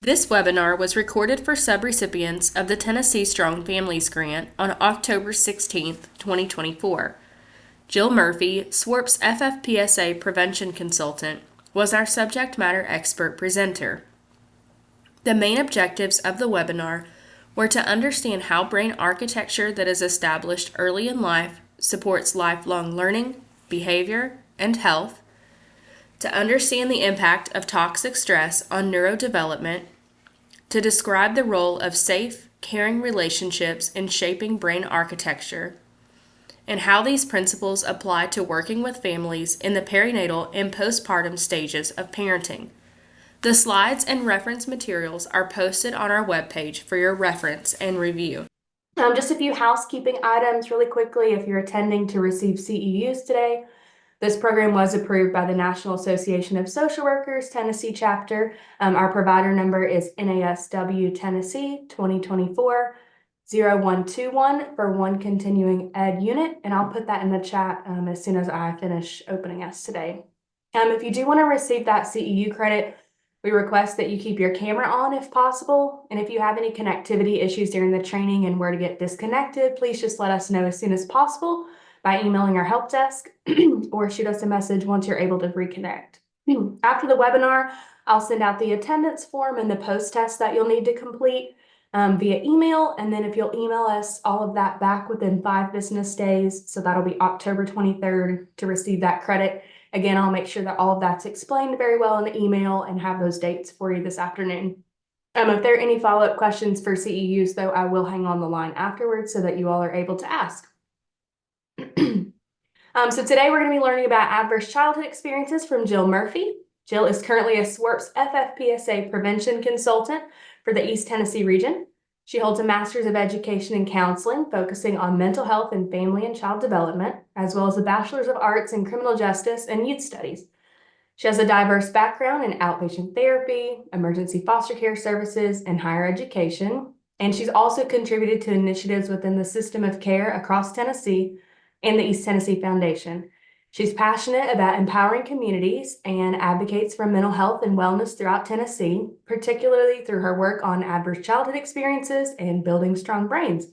This webinar was recorded for subrecipients of the Tennessee Strong Families Grant on October 16, 2024. Jill Murphy, SWRP's FFPSA prevention consultant, was our subject matter expert presenter. The main objectives of the webinar were to understand how brain architecture that is established early in life supports lifelong learning, behavior, and health, to understand the impact of toxic stress on neurodevelopment, to describe the role of safe, caring relationships in shaping brain architecture, and how these principles apply to working with families in the perinatal and postpartum stages of parenting. The slides and reference materials are posted on our webpage for your reference and review. Just a few housekeeping items really quickly. If you're attending to receive CEUs today, this program was approved by the National Association of Social Workers, Tennessee chapter. Our provider number is NASW Tennessee 2024-0121 for one continuing ed unit, and I'll put that in the chat as soon as I finish opening us today. If you do want to receive that CEU credit, we request that you keep your camera on if possible, and if you have any connectivity issues during the training and were to get disconnected, please just let us know as soon as possible by emailing our help desk or shoot us a message once you're able to reconnect. After the webinar, I'll send out the attendance form and the post-test that you'll need to complete via email, and then if you'll email us all of that back within 5 business days, so that'll be October 23rd to receive that credit. Again, I'll make sure that all of that's explained very well in the email and have those dates for you this afternoon. If there are any follow-up questions for CEUs, though, I will hang on the line afterwards so that you all are able to ask. So today we're going to be learning about adverse childhood experiences from Jill Murphy. Jill is currently a SWRP's FFPSA prevention consultant for the East Tennessee region. She holds a Master's of Education in Counseling, focusing on mental health and family and child development, as well as a Bachelor's of Arts in Criminal Justice and Youth Studies. She has a diverse background in outpatient therapy, emergency foster care services, and higher education, and she's also contributed to initiatives within the system of care across Tennessee and the East Tennessee Foundation. She's passionate about empowering communities and advocates for mental health and wellness throughout Tennessee, particularly through her work on adverse childhood experiences and building strong brains.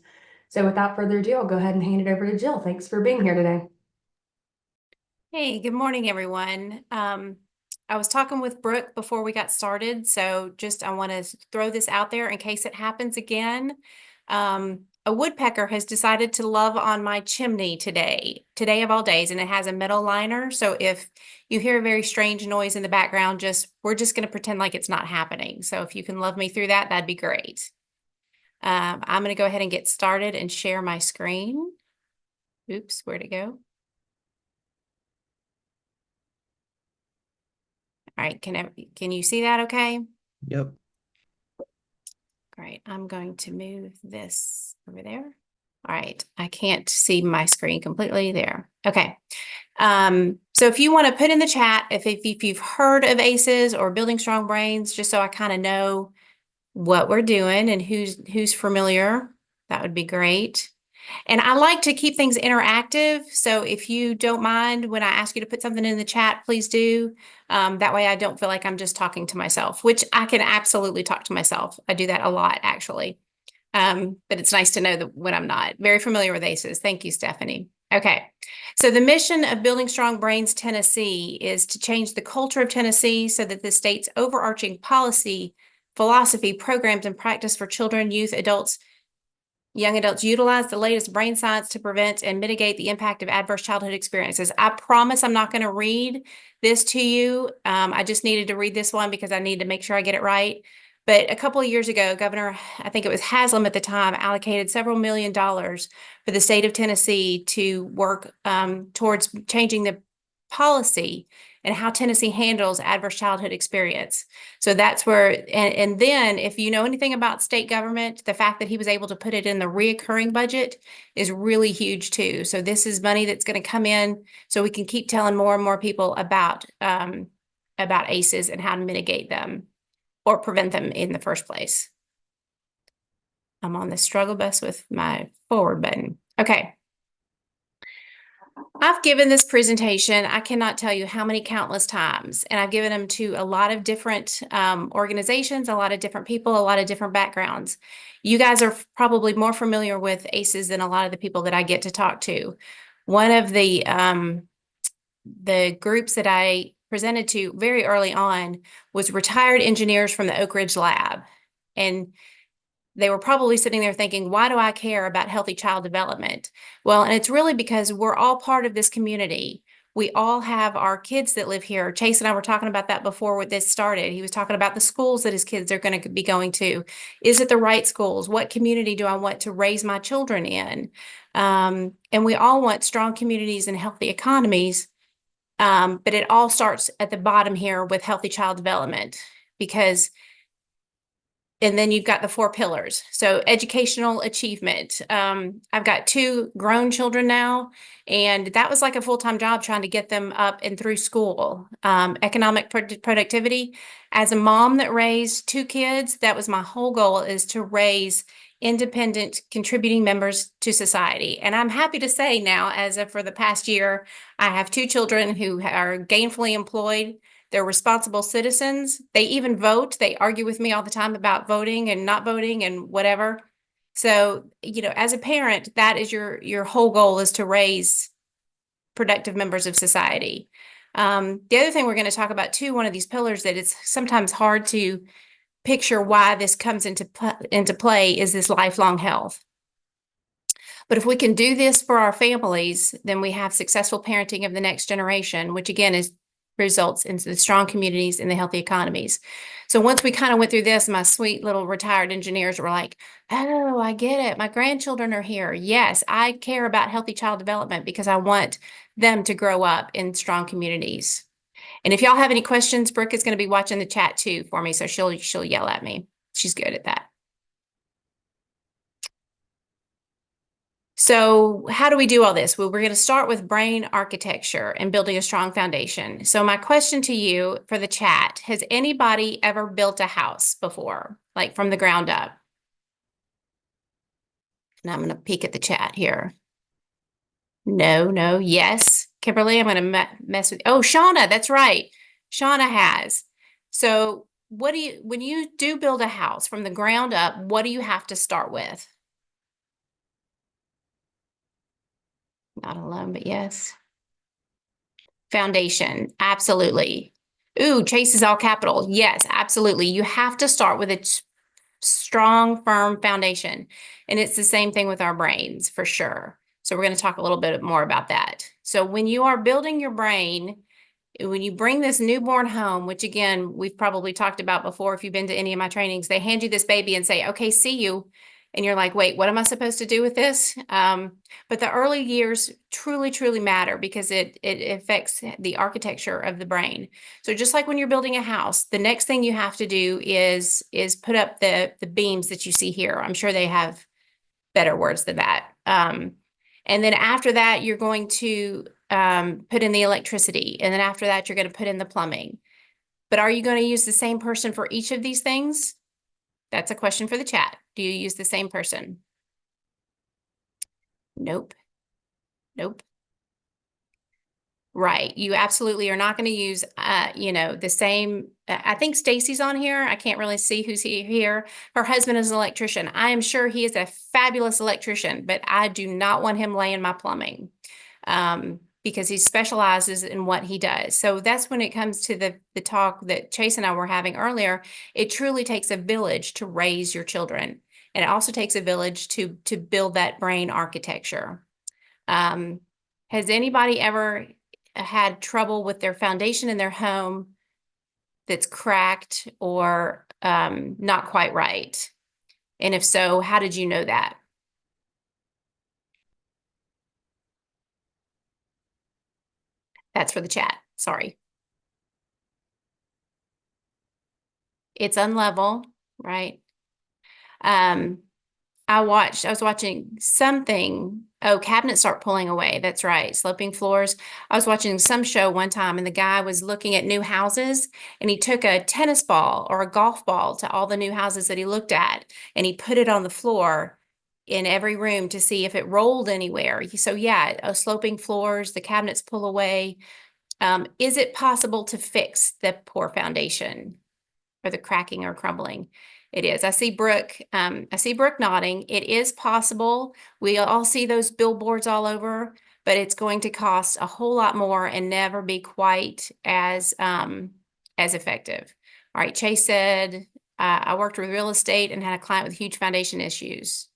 So without further ado, I'll go ahead and hand it over to Jill. Thanks for being here today. Hey, good morning, everyone. I was talking with Brooke before we got started, so I want to throw this out there in case it happens again. A woodpecker has decided to love on my chimney today of all days, and it has a metal liner. So if you hear a very strange noise in the background, we're just going to pretend like it's not happening. So if you can love me through that, that'd be great. I'm going to go ahead and get started and share my screen. Oops, where'd it go? All right, can you see that okay? Yep. Great, I'm going to move this over there. All right, I can't see my screen completely there. Okay, so if you want to put in the chat, if you've heard of ACEs or Building Strong Brains, just so I kind of know what we're doing and who's familiar, that would be great. And I like to keep things interactive. So if you don't mind when I ask you to put something in the chat, please do. That way I don't feel like I'm just talking to myself, which I can absolutely talk to myself. I do that a lot, actually. But it's nice to know that when I'm not. Very familiar with ACEs. Thank you, Stephanie. Okay. So the mission of Building Strong Brains Tennessee is to change the culture of Tennessee so that the state's overarching policy, philosophy, programs, and practice for children, youth, adults, young adults utilize the latest brain science to prevent and mitigate the impact of adverse childhood experiences. I promise I'm not going to read this to you. I just needed to read this one because I need to make sure I get it right. But a couple of years ago, Governor, I think it was Haslam at the time, allocated several $1 million for the state of Tennessee to work towards changing the policy and how Tennessee handles adverse childhood experience. So that's where, and then if you know anything about state government, the fact that he was able to put it in the reoccurring budget is really huge too. So this is money that's going to come in so we can keep telling more and more people about ACEs and how to mitigate them or prevent them in the first place. I'm on the struggle bus with my forward button. Okay. I've given this presentation, I cannot tell you how many countless times, and I've given them to a lot of different organizations, a lot of different people, a lot of different backgrounds. You guys are probably more familiar with ACEs than a lot of the people that I get to talk to. One of the groups that I presented to very early on was retired engineers from the Oak Ridge Lab. And they were probably sitting there thinking, why do I care about healthy child development? Well, and it's really because we're all part of this community. We all have our kids that live here. Chase and I were talking about that before this started. He was talking about the schools that his kids are going to be going to. Is it the right schools? What community do I want to raise my children in? And we all want strong communities and healthy economies. But it all starts at the bottom here with healthy child development, because and then you've got the 4 pillars. So educational achievement. I've got 2 grown children now, and that was like a full-time job trying to get them up and through school. Economic productivity. As a mom that raised 2 kids, that was my whole goal, is to raise independent contributing members to society. And I'm happy to say now, as of for the past year, I have 2 children who are gainfully employed. They're responsible citizens. They even vote. They argue with me all the time about voting and not voting and whatever. So, as a parent, that is your whole goal, is to raise productive members of society. The other thing we're going to talk about too, one of these pillars that it's sometimes hard to picture why this comes into play, is this lifelong health. But if we can do this for our families, then we have successful parenting of the next generation, which again results in the strong communities and the healthy economies. So once we kind of went through this, my sweet little retired engineers were like, oh, I get it. My grandchildren are here. Yes, I care about healthy child development because I want them to grow up in strong communities. And if y'all have any questions, Brooke is going to be watching the chat too for me, so she'll yell at me. She's good at that. So how do we do all this? Well, we're going to start with brain architecture and building a strong foundation. So my question to you for the chat, has anybody ever built a house before, like from the ground up? And I'm going to peek at the chat here. No, yes. Kimberly, I'm going to mess with, oh, Shauna, that's right. Shauna has. So when you do build a house from the ground up, what do you have to start with? Not alone, but yes. Foundation, absolutely. Ooh, Chase is all capital. Yes, absolutely. You have to start with a strong, firm foundation. And it's the same thing with our brains, for sure. So we're going to talk a little bit more about that. So when you are building your brain, when you bring this newborn home, which again, we've probably talked about before, if you've been to any of my trainings, they hand you this baby and say, okay, see you. And you're like, wait, what am I supposed to do with this? But the early years truly, truly matter because it affects the architecture of the brain. So just like when you're building a house, the next thing you have to do is put up the beams that you see here. I'm sure they have better words than that. And then after that, you're going to put in the electricity. And then after that, you're going to put in the plumbing. But are you going to use the same person for each of these things? That's a question for the chat. Do you use the same person? Nope. Nope. Right. You absolutely are not going to use, the same. I think Stacy's on here. I can't really see who's here. Her husband is an electrician. I am sure he is a fabulous electrician, but I do not want him laying my plumbing because he specializes in what he does. So that's when it comes to the talk that Chase and I were having earlier. It truly takes a village to raise your children. And it also takes a village to build that brain architecture. Has anybody ever had trouble with their foundation in their home that's cracked or not quite right? And if so, how did you know that? That's for the chat. Sorry. It's unlevel, right? I was watching something. Oh, cabinets start pulling away. That's right. Sloping floors. I was watching some show one time and the guy was looking at new houses and he took a tennis ball or a golf ball to all the new houses that he looked at and he put it on the floor in every room to see if it rolled anywhere. So yeah, sloping floors, the cabinets pull away. Is it possible to fix the poor foundation or the cracking or crumbling? It is. I see Brooke nodding. It is possible. We all see those billboards all over, but it's going to cost a whole lot more and never be quite as effective. All right, Chase said, I worked with real estate and had a client with huge foundation issues.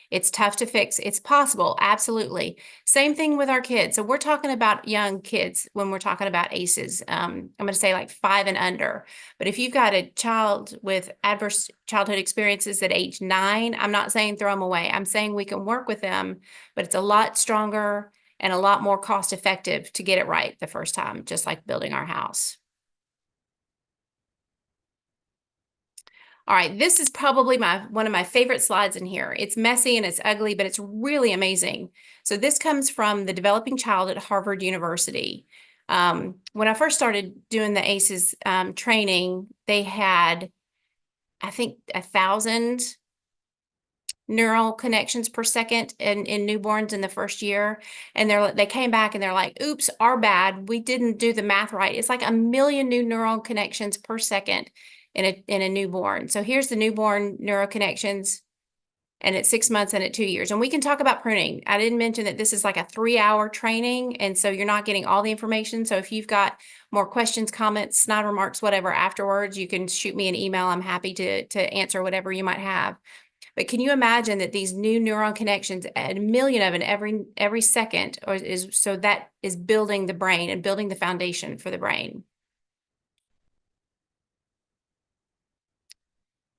It's tough to fix. It's possible, absolutely. Same thing with our kids. So we're talking about young kids when we're talking about ACEs. I'm going to say like 5 and under. But if you've got a child with adverse childhood experiences at age 9, I'm not saying throw them away. I'm saying we can work with them, but it's a lot stronger and a lot more cost effective to get it right the first time, just like building our house. All right, this is probably one of my favorite slides in here. It's messy and it's ugly, but it's really amazing. So this comes from the Developing Child at Harvard University. When I first started doing the ACEs training, they had, I think, 1,000 neural connections per second in newborns in the first year. And they came back and they're like, oops, our bad. We didn't do the math right. It's like 1 million new neural connections per second in a newborn. So here's the newborn neural connections, and at 6 months and at 2 years. And we can talk about pruning. I didn't mention that this is like a 3-hour training, and so you're not getting all the information. So if you've got more questions, comments, snide remarks, whatever afterwards, you can shoot me an email. I'm happy to answer whatever you might have. But can you imagine that these new neuron connections, 1 million of them every second, so that is building the brain and building the foundation for the brain.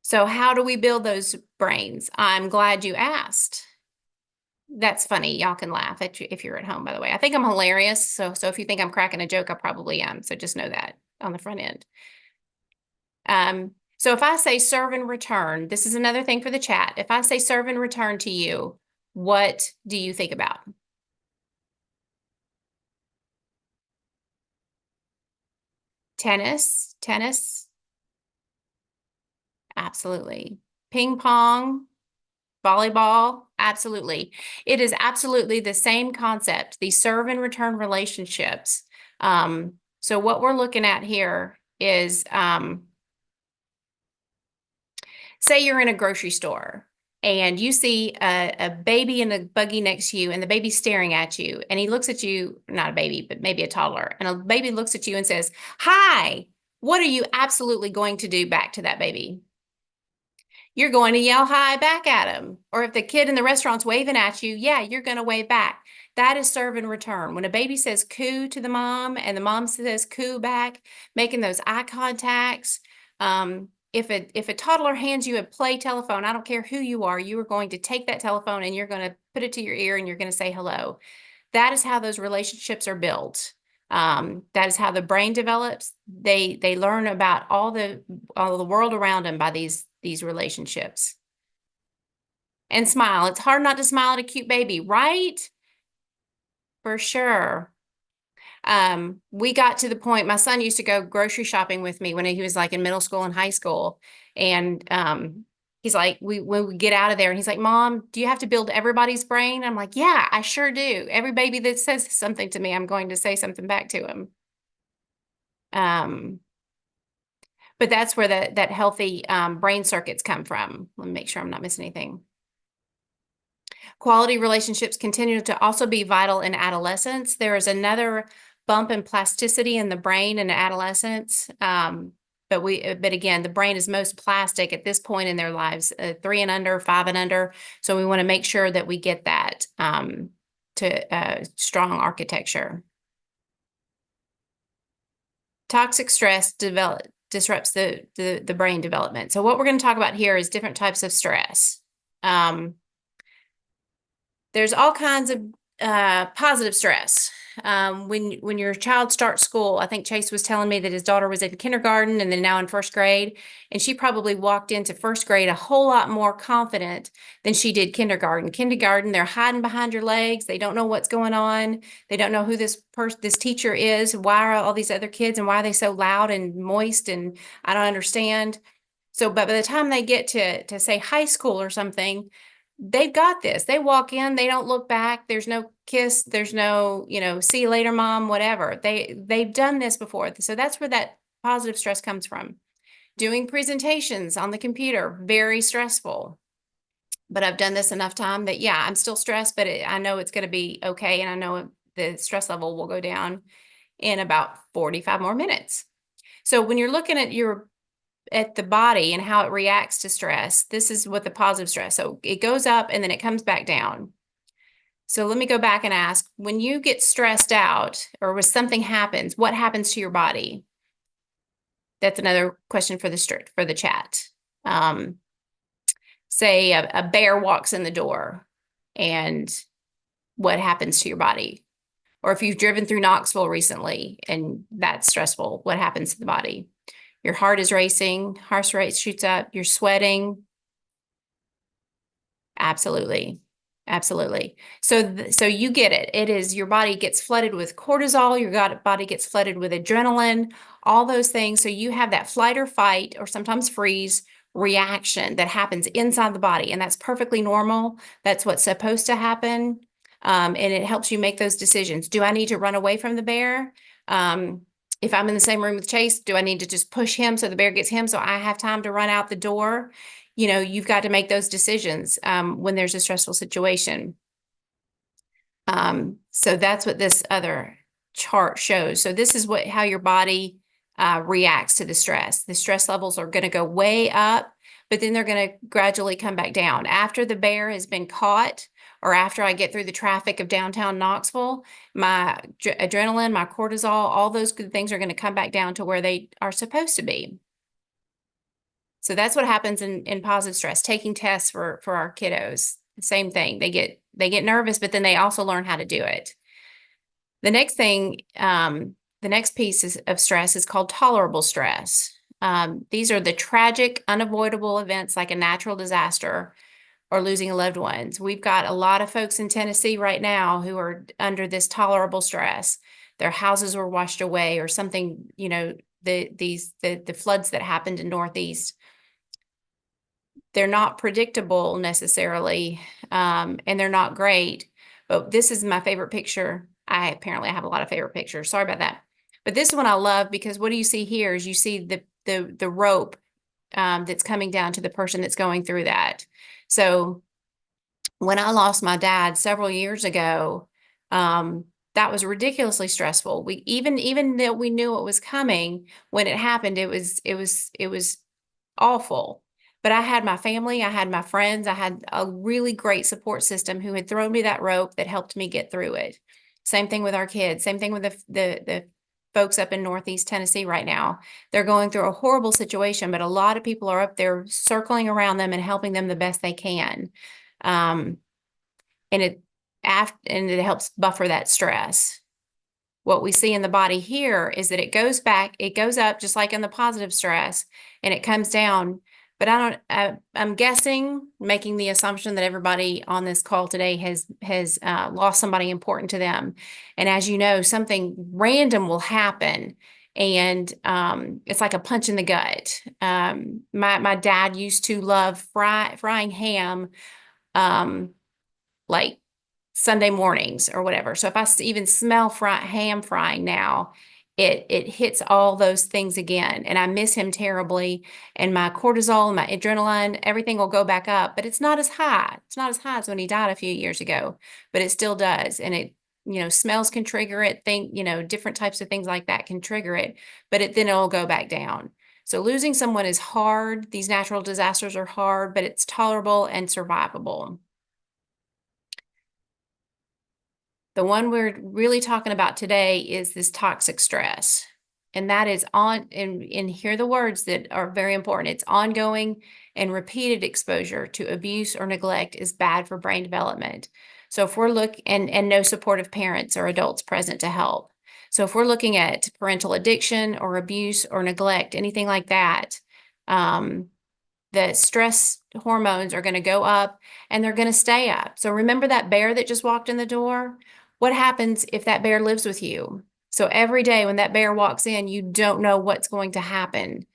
So how do we build those brains? I'm glad you asked. That's funny. Y'all can laugh if you're at home, by the way. I think I'm hilarious. So if you think I'm cracking a joke, I probably am. So just know that on the front end. So if I say serve and return, this is another thing for the chat. If I say serve and return to you, what do you think about? Tennis, absolutely. Ping pong, volleyball, absolutely. It is absolutely the same concept, the serve and return relationships. So what we're looking at here is, say you're in a grocery store and you see a baby in a buggy next to you, and the baby's staring at you, and he looks at you, not a baby, but maybe a toddler, and a baby looks at you and says, "Hi." What are you absolutely going to do back to that baby? You're going to yell hi back at him. Or if the kid in the restaurant's waving at you, yeah, you're going to wave back. That is serve and return. When a baby says coo to the mom and the mom says coo back, making those eye contacts. If a toddler hands you a play telephone, I don't care who you are going to take that telephone and you're going to put it to your ear and you're going to say hello. That is how those relationships are built. That is how the brain develops. They learn about all the world around them by these relationships. And smile. It's hard not to smile at a cute baby, right? For sure. We got to the point, my son used to go grocery shopping with me when he was like in middle school and high school. And he's like, when we get out of there, and he's like, Mom, do you have to build everybody's brain? I'm like, yeah, I sure do. Every baby that says something to me, I'm going to say something back to him. But that's where that healthy brain circuits come from. Let me make sure I'm not missing anything. Quality relationships continue to also be vital in adolescence. There is another bump in plasticity in the brain in adolescence. But again, the brain is most plastic at this point in their lives, 3 and under, 5 and under. So we want to make sure that we get that to strong architecture. Toxic stress disrupts the brain development. So what we're going to talk about here is different types of stress. There's all kinds of positive stress. When your child starts school, I think Chase was telling me that his daughter was in kindergarten and then now in first grade, and she probably walked into first grade a whole lot more confident than she did kindergarten. Kindergarten, they're hiding behind your legs. They don't know what's going on. They don't know who this teacher is. Why are all these other kids and why are they so loud and moist? And I don't understand. So, but by the time they get to say high school or something, they've got this. They walk in, they don't look back. There's no kiss. There's no, see you later, mom, whatever. They've done this before. So that's where that positive stress comes from. Doing presentations on the computer, very stressful. But I've done this enough time that, yeah, I'm still stressed, but I know it's going to be okay. And I know the stress level will go down in about 45 more minutes. So when you're looking at the body and how it reacts to stress, this is what the positive stress. So it goes up and then it comes back down. So let me go back and ask, when you get stressed out or when something happens, what happens to your body? That's another question for the chat. Say a bear walks in the door, and what happens to your body? Or if you've driven through Knoxville recently and that's stressful, what happens to the body? Your heart is racing, heart rate shoots up, you're sweating. Absolutely. Absolutely. So you get it. It is your body gets flooded with cortisol, your body gets flooded with adrenaline, all those things. So you have that flight or fight or sometimes freeze reaction that happens inside the body, and that's perfectly normal. That's what's supposed to happen. And it helps you make those decisions. Do I need to run away from the bear? If I'm in the same room with Chase, do I need to just push him so the bear gets him so I have time to run out the door? You've got to make those decisions when there's a stressful situation. So that's what this other chart shows. So this is how your body reacts to the stress. The stress levels are going to go way up, but then they're going to gradually come back down. After the bear has been caught, or after I get through the traffic of downtown Knoxville, my adrenaline, my cortisol, all those good things are going to come back down to where they are supposed to be. So that's what happens in positive stress. Taking tests for our kiddos, same thing. They get nervous, but then they also learn how to do it. The next thing, the next piece of stress is called tolerable stress. These are the tragic, unavoidable events like a natural disaster or losing loved ones. We've got a lot of folks in Tennessee right now who are under this tolerable stress. Their houses were washed away or something, the floods that happened in Northeast. They're not predictable necessarily, and they're not great. But this is my favorite picture. I apparently have a lot of favorite pictures. Sorry about that. But this one I love because what do you see here is you see the rope that's coming down to the person that's going through that. So when I lost my dad several years ago, that was ridiculously stressful. We even though we knew it was coming when it happened, it was awful. But I had my family, I had my friends, I had a really great support system who had thrown me that rope that helped me get through it. Same thing with our kids, same thing with the folks up in Northeast Tennessee right now. They're going through a horrible situation, but a lot of people are up there circling around them and helping them the best they can. And it helps buffer that stress. What we see in the body here is that it goes up just like in the positive stress, and it comes down. But I'm guessing, making the assumption that everybody on this call today has lost somebody important to them. And as you know, something random will happen, and it's like a punch in the gut. My dad used to love frying ham, like Sunday mornings or whatever. So if I even smell ham frying now, it hits all those things again. And I miss him terribly. And my cortisol, my adrenaline, everything will go back up, but it's not as high. It's not as high as when he died a few years ago, but it still does. And it, smells can trigger it. Different types of things like that can trigger it, but then it'll go back down. So losing someone is hard. These natural disasters are hard, but it's tolerable and survivable. The one we're really talking about today is this toxic stress. And that is and hear the words that are very important. It's ongoing and repeated exposure to abuse or neglect is bad for brain development. So if we're and no supportive parents or adults present to help. So if we're looking at parental addiction or abuse or neglect, anything like that, the stress hormones are going to go up and they're going to stay up. So remember that bear that just walked in the door? What happens if that bear lives with you? So every day when that bear walks in, you don't know what's going to happen.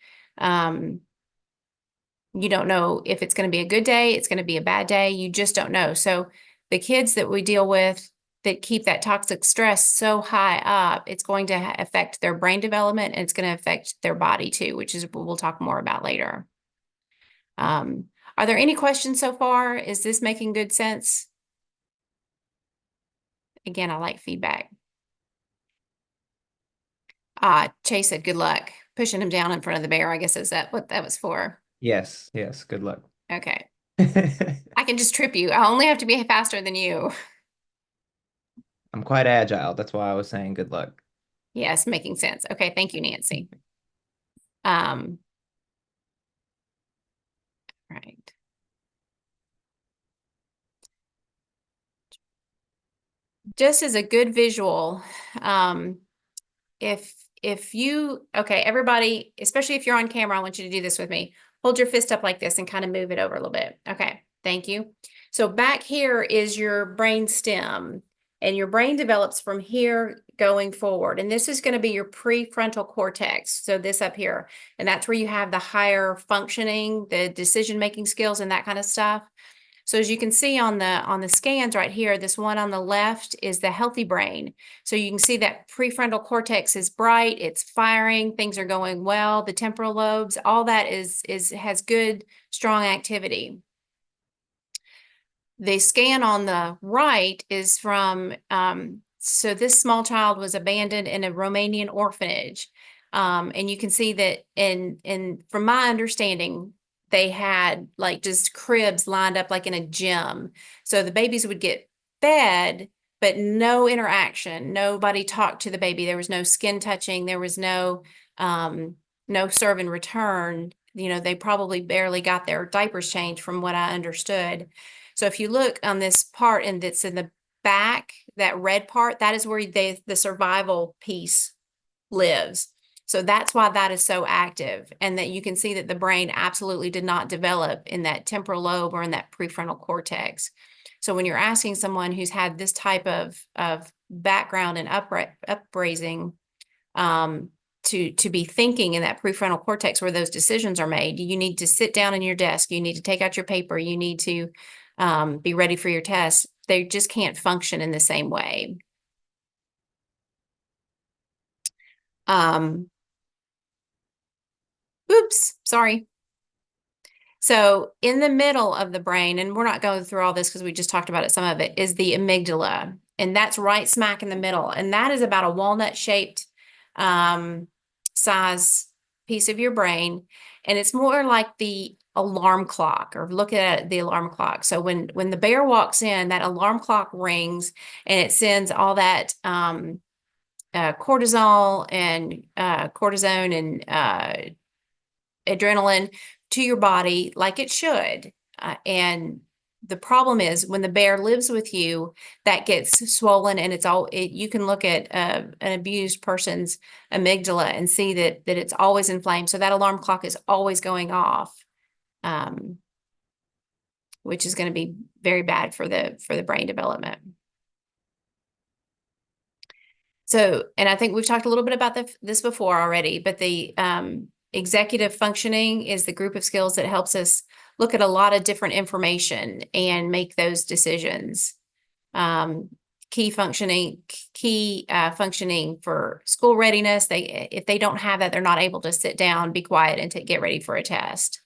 You don't know if it's going to be a good day, it's going to be a bad day. You just don't know. So the kids that we deal with that keep that toxic stress so high up, it's going to affect their brain development, and it's going to affect their body too, which is what we'll talk more about later. Are there any questions so far? Is this making good sense? Again, I like feedback. Chase said, good luck. Pushing him down in front of the bear, I guess is that what that was for? Yes, good luck. Okay. I can just trip you. I only have to be faster than you. I'm quite agile. That's why I was saying good luck. Yes, making sense. Okay, thank you, Nancy. Right. Just as a good visual, if you, okay, everybody, especially if you're on camera, I want you to do this with me. Hold your fist up like this and kind of move it over a little bit. Okay, thank you. So back here is your brain stem, and your brain develops from here going forward. And this is going to be your prefrontal cortex. So this up here, and that's where you have the higher functioning, the decision-making skills and that kind of stuff. So as you can see on the scans right here, this one on the left is the healthy brain. So you can see that prefrontal cortex is bright, it's firing, things are going well, the temporal lobes, all that has good, strong activity. The scan on the right is from, so this small child was abandoned in a Romanian orphanage. And you can see that from my understanding, they had like just cribs lined up like in a gym. So the babies would get fed, but no interaction. Nobody talked to the baby. There was no skin touching. There was no serve and return. You know, they probably barely got their diapers changed from what I understood. So if you look on this part and that's in the back, that red part, that is where the survival piece lives. So that's why that is so active, and that you can see that the brain absolutely did not develop in that temporal lobe or in that prefrontal cortex. So when you're asking someone who's had this type of background and upraising, to be thinking in that prefrontal cortex where those decisions are made, you need to sit down in your desk, you need to take out your paper, you need to be ready for your test. They just can't function in the same way. Oops, sorry. So in the middle of the brain, and we're not going through all this because we just talked about it, some of it, is the amygdala. And that's right smack in the middle. And that is about a walnut-shaped size piece of your brain. And it's more like the alarm clock, or look at the alarm clock. So when the bear walks in, that alarm clock rings and it sends all that cortisol and cortisone and adrenaline to your body like it should. And the problem is when the bear lives with you, that gets swollen, and you can look at an abused person's amygdala and see that it's always inflamed. So that alarm clock is always going off, which is going to be very bad for the brain development. So, and I think we've talked a little bit about this before already, but the executive functioning is the group of skills that helps us look at a lot of different information and make those decisions. Key functioning for school readiness. If they don't have that, they're not able to sit down, be quiet, and get ready for a test.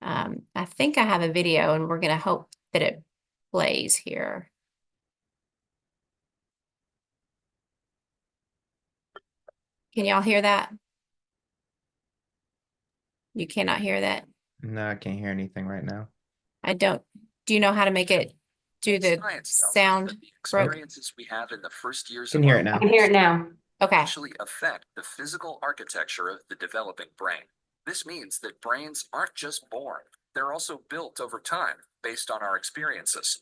I think I have a video, and we're going to hope that it plays here. Can y'all hear that? You cannot hear that? No, I can't hear anything right now. Do you know how to make it do the sound? The experiences we have in the first years Can of hear our it now. I can hear it now. Okay. actually affect the physical architecture of the developing brain. This means that brains aren't just born, they're also built over time based on our experiences.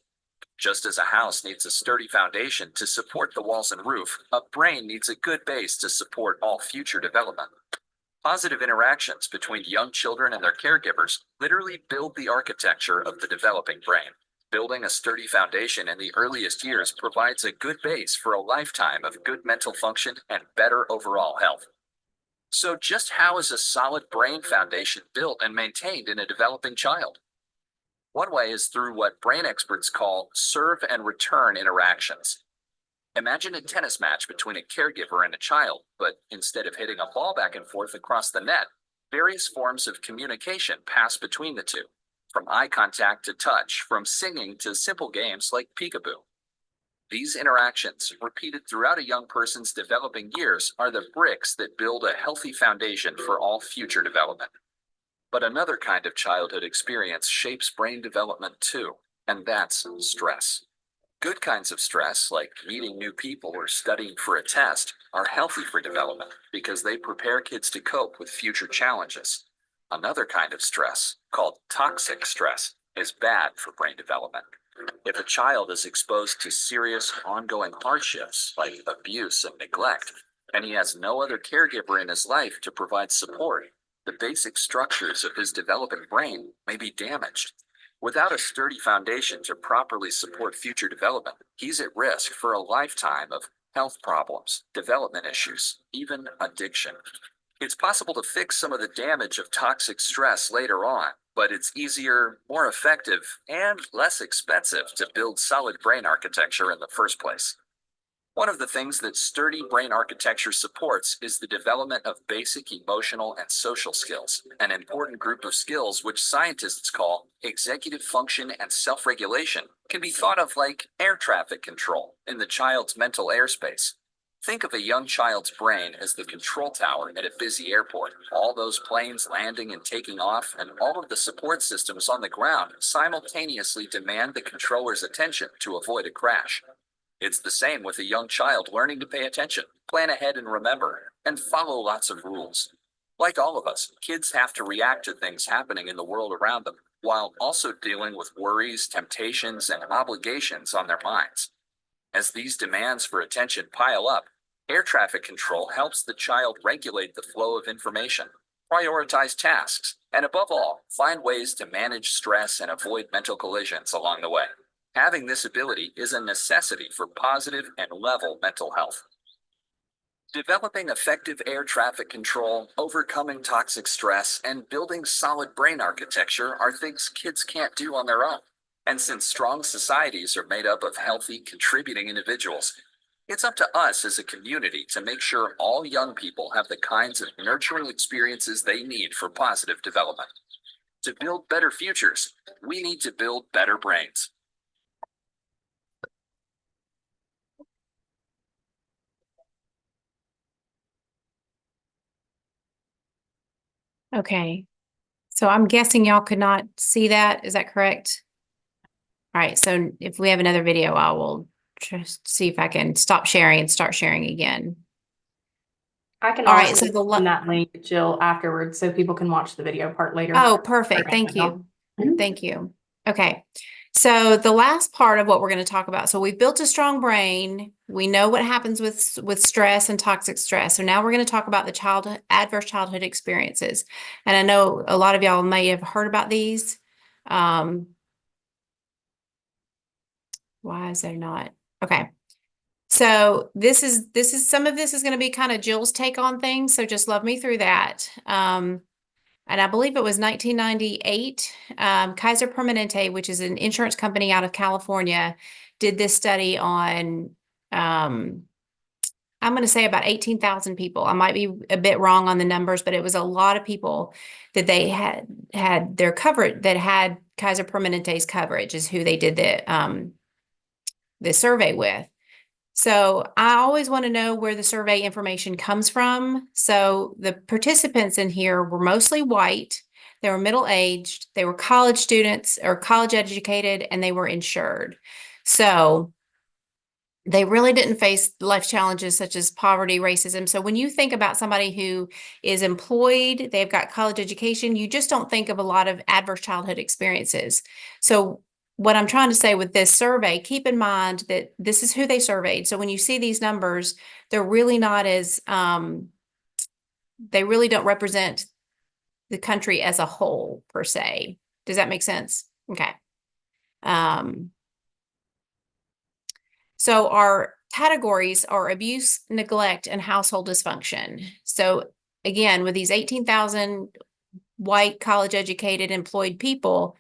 Just as a house needs a sturdy foundation to support the walls and roof, a brain needs a good base to support all future development. Positive interactions between young children and their caregivers literally build the architecture of the developing brain. Building a sturdy foundation in the earliest years provides a good base for a lifetime of good mental function and better overall health. So just how is a solid brain foundation built and maintained in a developing child? One way is through what brain experts call serve and return interactions. Imagine a tennis match between a caregiver and a child, but instead of hitting a ball back and forth across the net, various forms of communication pass between the two, from eye contact to touch, from singing to simple games like peekaboo. These interactions, repeated throughout a young person's developing years, are the bricks that build a healthy foundation for all future development. But another kind of childhood experience shapes brain development too, and that's stress. Good kinds of stress, like meeting new people or studying for a test, are healthy for development because they prepare kids to cope with future challenges. Another kind of stress, called toxic stress, is bad for brain development. If a child is exposed to serious, ongoing hardships like abuse and neglect, and he has no other caregiver in his life to provide support, the basic structures of his developing brain may be damaged. Without a sturdy foundation to properly support future development, he's at risk for a lifetime of health problems, development issues, even addiction. It's possible to fix some of the damage of toxic stress later on, but it's easier, more effective, and less expensive to build solid brain architecture in the first place. One of the things that sturdy brain architecture supports is the development of basic emotional and social skills, an important group of skills which scientists call executive function and self-regulation, can be thought of like air traffic control in the child's mental airspace. Think of a young child's brain as the control tower at a busy airport. All those planes landing and taking off, and all of the support systems on the ground simultaneously demand the controller's attention to avoid a crash. It's the same with a young child learning to pay attention, plan ahead and remember, and follow lots of rules. Like all of us, kids have to react to things happening in the world around them, while also dealing with worries, temptations, and obligations on their minds. As these demands for attention pile up, air traffic control helps the child regulate the flow of information, prioritize tasks, and above all, find ways to manage stress and avoid mental collisions along the way. Having this ability is a necessity for positive and level mental health. Developing effective air traffic control, overcoming toxic stress, and building solid brain architecture are things kids can't do on their own. And since strong societies are made up of healthy, contributing individuals, it's up to us as a community to make sure all young people have the kinds of nurturing experiences they need for positive development. To build better futures, we need to build better brains. Okay. So I'm guessing y'all could not see that. Is that correct? All right. So if we have another video, I will just see if I can stop sharing and start sharing again. I can All right, also so the send that link, Jill, afterwards so people can watch the video part later. Oh, perfect. Thank you. Thank you. Okay. So the last part of what we're going to talk about. So we've built a strong brain. We know what happens with stress and toxic stress. So now we're going to talk about the adverse childhood experiences. And I know a lot of y'all may have heard about these. Why is there not? Okay. So this is some of this is going to be kind of Jill's take on things. So just love me through that. And I believe it was 1998, Kaiser Permanente, which is an insurance company out of California, did this study on, I'm going to say about 18,000 people. I might be a bit wrong on the numbers, but it was a lot of people that they had their coverage, that had Kaiser Permanente's coverage is who they did the survey with. So I always want to know where the survey information comes from. So the participants in here were mostly white. They were middle-aged. They were college students or college educated, and they were insured. So they really didn't face life challenges such as poverty, racism. So when you think about somebody who is employed, they've got college education, you just don't think of a lot of adverse childhood experiences. So what I'm trying to say with this survey, keep in mind that this is who they surveyed. So when you see these numbers, they're really not as, they really don't represent the country as a whole per se. Does that make sense? Okay. So our categories are abuse, neglect, and household dysfunction. So again, with these 18,000 white college educated employed people,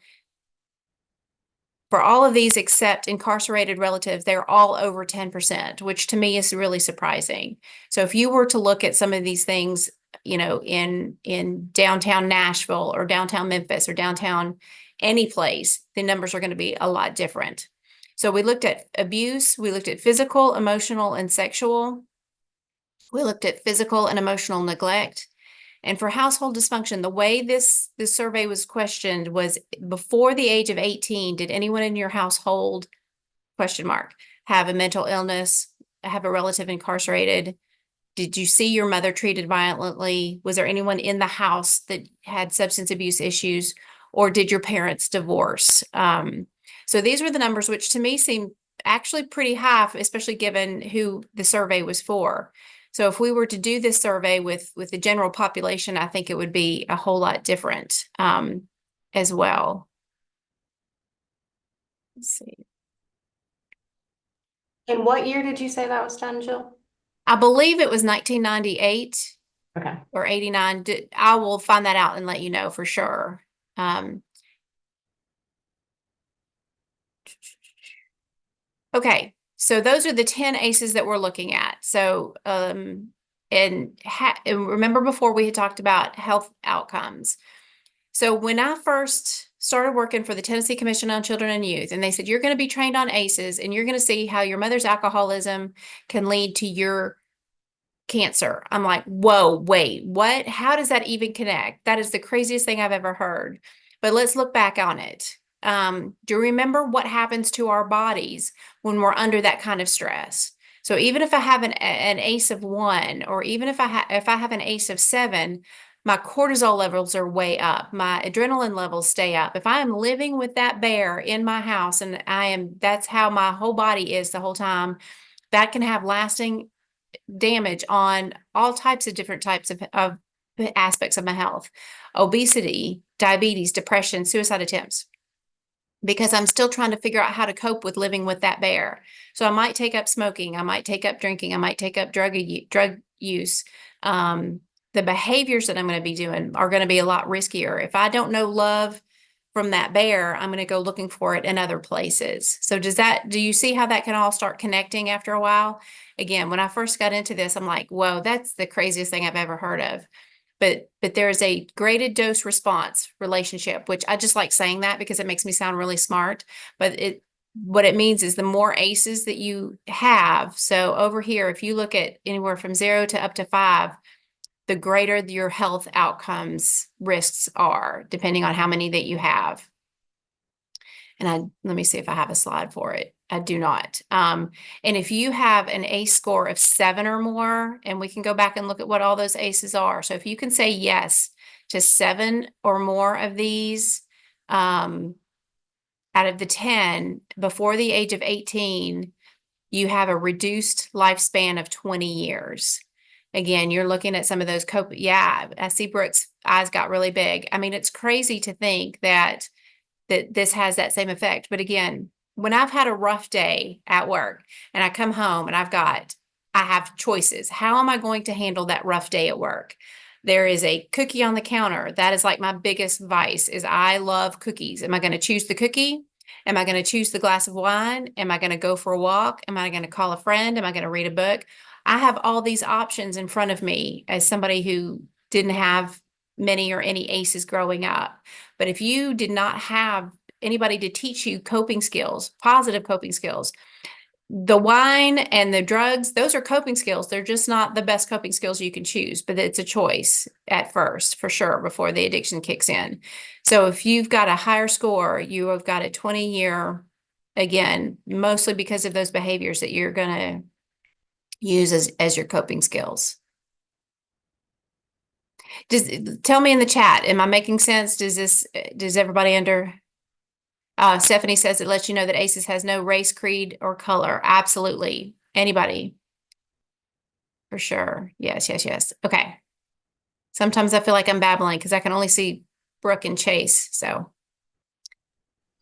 for all of these except incarcerated relatives, they're all over 10%, which to me is really surprising. So if you were to look at some of these things, you know, in downtown Nashville or downtown Memphis or downtown any place, the numbers are going to be a lot different. So we looked at abuse, we looked at physical, emotional, and sexual. We looked at physical and emotional neglect. And for household dysfunction, the way this survey was questioned was before the age of 18, did anyone in your household, question mark, have a mental illness, have a relative incarcerated? Did you see your mother treated violently? Was there anyone in the house that had substance abuse issues? Or did your parents divorce? So these were the numbers, which to me seem actually pretty high, especially given who the survey was for. So if we were to do this survey with the general population, I think it would be a whole lot different as well. Let's see. And what year did you say that was done, Jill? I believe it was 1998 Okay. or 89. I will find that out and let you know for sure. Okay, so those are the 10 ACEs that we're looking at. So, and remember before we had talked about health outcomes. So when I first started working for the Tennessee Commission on Children and Youth, and they said, you're going to be trained on ACEs and you're going to see how your mother's alcoholism can lead to your cancer. I'm like, whoa, wait, what? How does that even connect? That is the craziest thing I've ever heard. But let's look back on it. Do you remember what happens to our bodies when we're under that kind of stress? So even if I have an ACE of 1, or even if I have an ACE of 7, my cortisol levels are way up. My adrenaline levels stay up. If I am living with that bear in my house and that's how my whole body is the whole time, that can have lasting damage on all types of different types of aspects of my health: obesity, diabetes, depression, suicide attempts, because I'm still trying to figure out how to cope with living with that bear. So I might take up smoking, I might take up drinking, I might take up drug use. The behaviors that I'm going to be doing are going to be a lot riskier. If I don't know love from that bear, I'm going to go looking for it in other places. So do you see how that can all start connecting after a while? Again, when I first got into this, I'm like, whoa, that's the craziest thing I've ever heard of. But there's a graded dose response relationship, which I just like saying that because it makes me sound really smart. But what it means is the more ACEs that you have. So over here, if you look at anywhere from 0 to up to 5, the greater your health outcomes risks are, depending on how many that you have. And let me see if I have a slide for it. I do not. And if you have an ACE score of 7 or more, and we can go back and look at what all those ACEs are. So if you can say yes to 7 or more of these, out of the 10 before the age of 18, you have a reduced lifespan of 20 years. Again, you're looking at some of those yeah, I see Brooke's eyes got really big. I mean, it's crazy to think that this has that same effect. But again, when I've had a rough day at work and I come home and I have choices. How am I going to handle that rough day at work? There is a cookie on the counter. That is like my biggest vice, is I love cookies. Am I going to choose the cookie? Am I going to choose the glass of wine? Am I going to go for a walk? Am I going to call a friend? Am I going to read a book? I have all these options in front of me as somebody who didn't have many or any ACEs growing up. But if you did not have anybody to teach you coping skills, positive coping skills, the wine and the drugs, those are coping skills. They're just not the best coping skills you can choose, but it's a choice at first, for sure, before the addiction kicks in. So if you've got a higher score, you have got a 20-year, again, mostly because of those behaviors that you're going to use as your coping skills. Tell me in the chat, am I making sense? Does everybody Stephanie says it lets you know that ACEs has no race, creed, or color. Absolutely. Anybody? For sure. Yes, yes, yes. Okay. Sometimes I feel like I'm babbling because I can only see Brooke and Chase. So,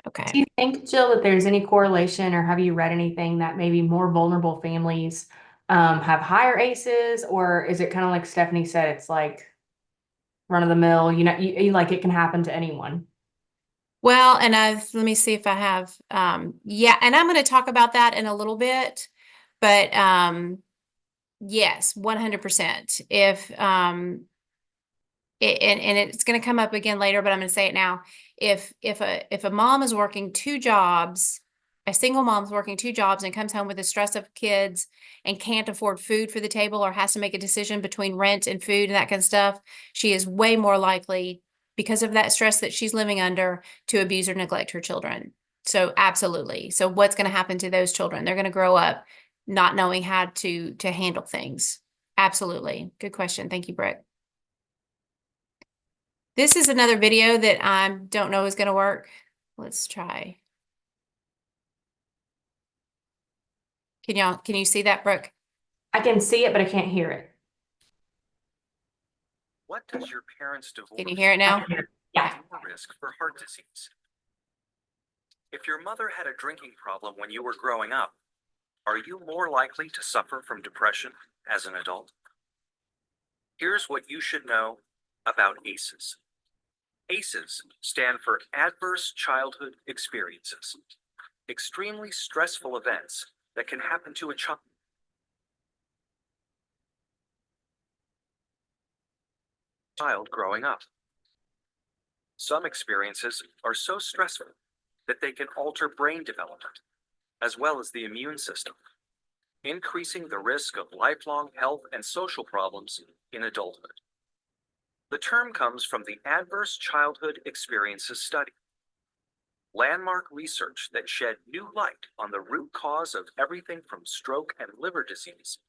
okay. Do you think, Jill, that there's any correlation, or have you read anything that maybe more vulnerable families have higher ACEs, or is it kind of like Stephanie said, it's like run of the mill, like it can happen to anyone. Well, and let me see if I have, yeah, and I'm going to talk about that in a little bit, but, yes, 100%. If, and it's going to come up again later, but I'm going to say it now. If a mom is working 2 jobs, a single mom's working 2 jobs and comes home with the stress of kids and can't afford food for the table or has to make a decision between rent and food and that kind of stuff, she is way more likely, because of that stress that she's living under, to abuse or neglect her children. So absolutely. So what's going to happen to those children? They're going to grow up not knowing how to handle things. Absolutely. Good question. Thank you, Brooke. This is another video that I don't know is going to work. Let's try. Can you see that, Brooke? I can see it, but I can't hear it. What does your parents' divorce? Can you hear it now? Yeah. Your risk for heart disease? If your mother had a drinking problem when you were growing up, are you more likely to suffer from depression as an adult? Here's what you should know about ACEs. ACEs stand for Adverse Childhood Experiences, extremely stressful events that can happen to a child growing up. Some experiences are so stressful that they can alter brain development, as well as the immune system, increasing the risk of lifelong health and social problems in adulthood. The term comes from the Adverse Childhood Experiences Study, landmark research that shed new light on the root cause of everything from stroke and liver disease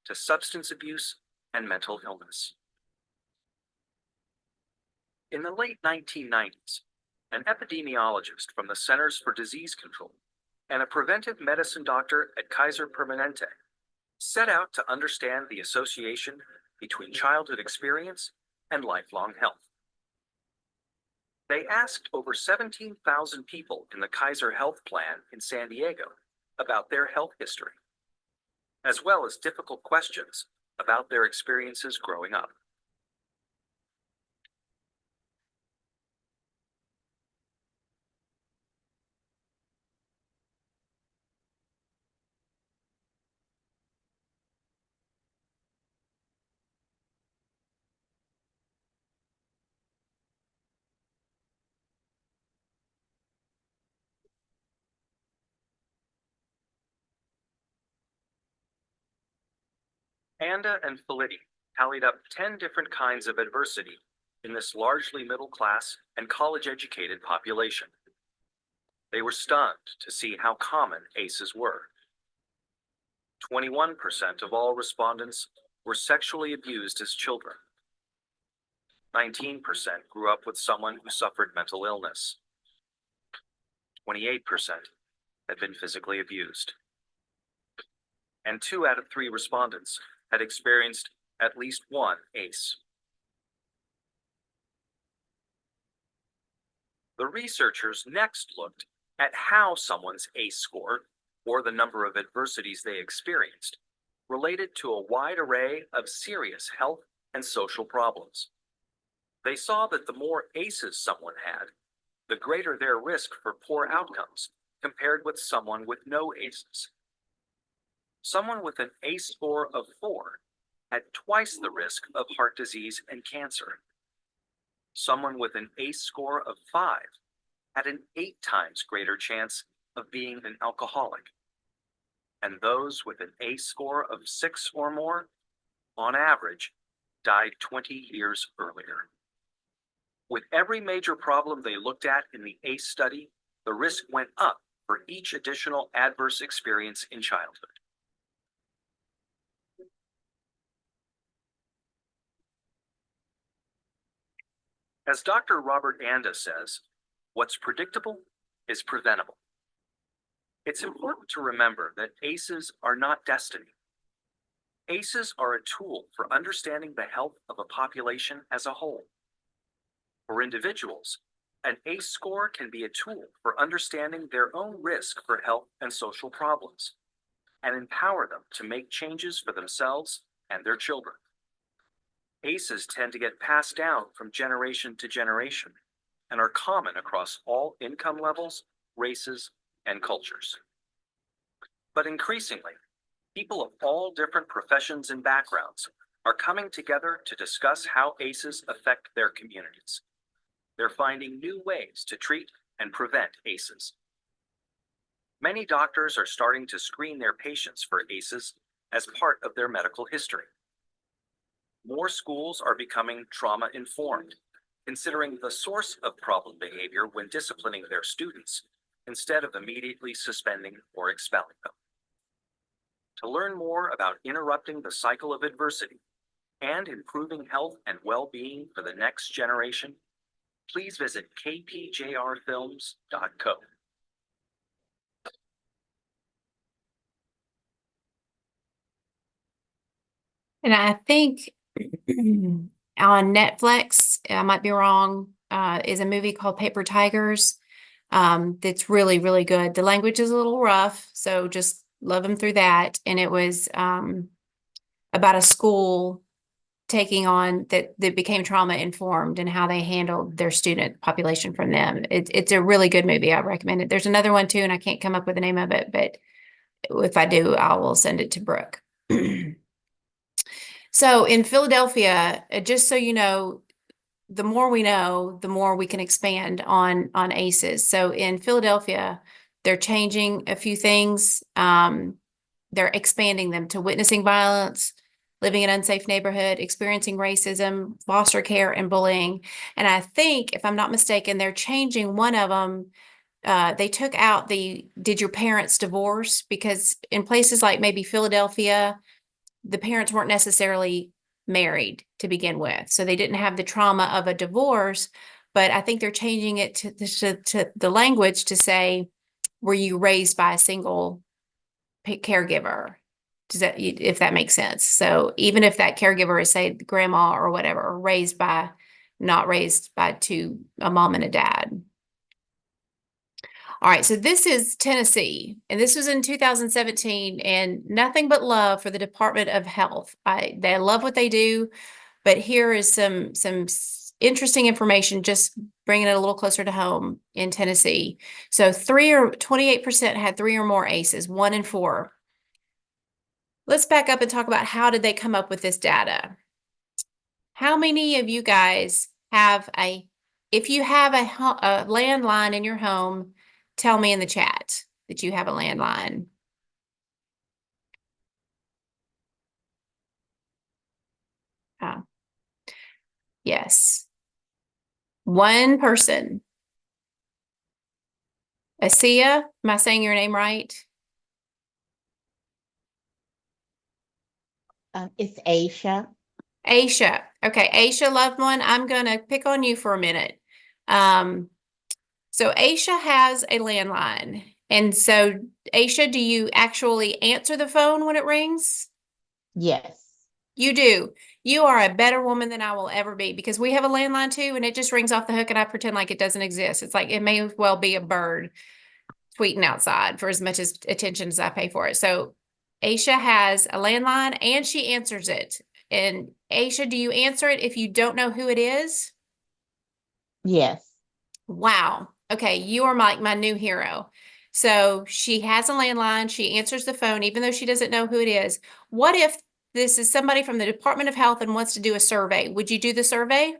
to substance abuse and mental illness. In the late 1990s, an epidemiologist from the Centers for Disease Control and a preventive medicine doctor at Kaiser Permanente set out to understand the association between childhood experience and lifelong health. They asked over 17,000 people in the Kaiser Health Plan in San Diego about their health history, as well as difficult questions about their experiences growing up. Anda and Felitti tallied up 10 different kinds of adversity in this largely middle-class and college-educated population. They were stunned to see how common ACEs were. 21% of all respondents were sexually abused as children. 19% grew up with someone who suffered mental illness. 28% had been physically abused. And 2 out of 3 respondents had experienced at least one ACE. The researchers next looked at how someone's ACE score, or the number of adversities they experienced, related to a wide array of serious health and social problems. They saw that the more ACEs someone had, the greater their risk for poor outcomes compared with someone with no ACEs. Someone with an ACE score of 4 had twice the risk of heart disease and cancer. Someone with an ACE score of 5 had an 8 times greater chance of being an alcoholic. And those with an ACE score of 6 or more, on average, died 20 years earlier. With every major problem they looked at in the ACE study, the risk went up for each additional adverse experience in childhood. As Dr. Robert Anda says, what's predictable is preventable. It's important to remember that ACEs are not destiny. ACEs are a tool for understanding the health of a population as a whole. For individuals, an ACE score can be a tool for understanding their own risk for health and social problems, and empower them to make changes for themselves and their children. ACEs tend to get passed down from generation to generation and are common across all income levels, races, and cultures. But increasingly, people of all different professions and backgrounds are coming together to discuss how ACEs affect their communities. They're finding new ways to treat and prevent ACEs. Many doctors are starting to screen their patients for ACEs as part of their medical history. More schools are becoming trauma-informed, considering the source of problem behavior when disciplining their students, instead of immediately suspending or expelling them. To learn more about interrupting the cycle of adversity and improving health and well-being for the next generation, please visit kpjrfilms.co. And I think on Netflix, I might be wrong, is a movie called Paper Tigers. That's really, really good. The language is a little rough, so just love them through that. And it was about a school taking on that became trauma informed and how they handled their student population from them. It's a really good movie. I recommend it. There's another one too, and I can't come up with the name of it, but if I do, I will send it to Brooke. So in Philadelphia, just so you know, the more we know, the more we can expand on ACEs. So in Philadelphia, they're changing a few things. They're expanding them to witnessing violence, living in an unsafe neighborhood, experiencing racism, foster care, and bullying. And I think, if I'm not mistaken, they're changing one of them. They took out the "did your parents divorce?" because in places like maybe Philadelphia, the parents weren't necessarily married to begin with. So they didn't have the trauma of a divorce, but I think they're changing it to the language to say, were you raised by a single caregiver? Does that, if that makes sense? So even if that caregiver is, say, grandma or whatever, not raised by a mom and a dad. All right, so this is Tennessee, and this was in 2017, and nothing but love for the Department of Health. They love what they do, but here is some interesting information, just bringing it a little closer to home in Tennessee. So 28% had 3 or more ACEs, 1 in 4. Let's back up and talk about how did they come up with this data. How many of you guys have if you have a landline in your home, tell me in the chat that you have a landline. Yes. One person. Asia, am I saying your name right? It's Aisha. Aisha. Okay, Aisha, loved one, I'm going to pick on you for a minute. So Aisha has a landline. And so, Aisha, do you actually answer the phone when it rings? Yes. You do. You are a better woman than I will ever be, because we have a landline too, and it just rings off the hook and I pretend like it doesn't exist. It's like it may as well be a bird tweeting outside for as much as attention as I pay for it. So Aisha has a landline and she answers it. And Aisha, do you answer it if you don't know who it is? Yes. Wow. Okay, you are my new hero. So she has a landline. She answers the phone, even though she doesn't know who it is. What if this is somebody from the Department of Health and wants to do a survey? Would you do the survey?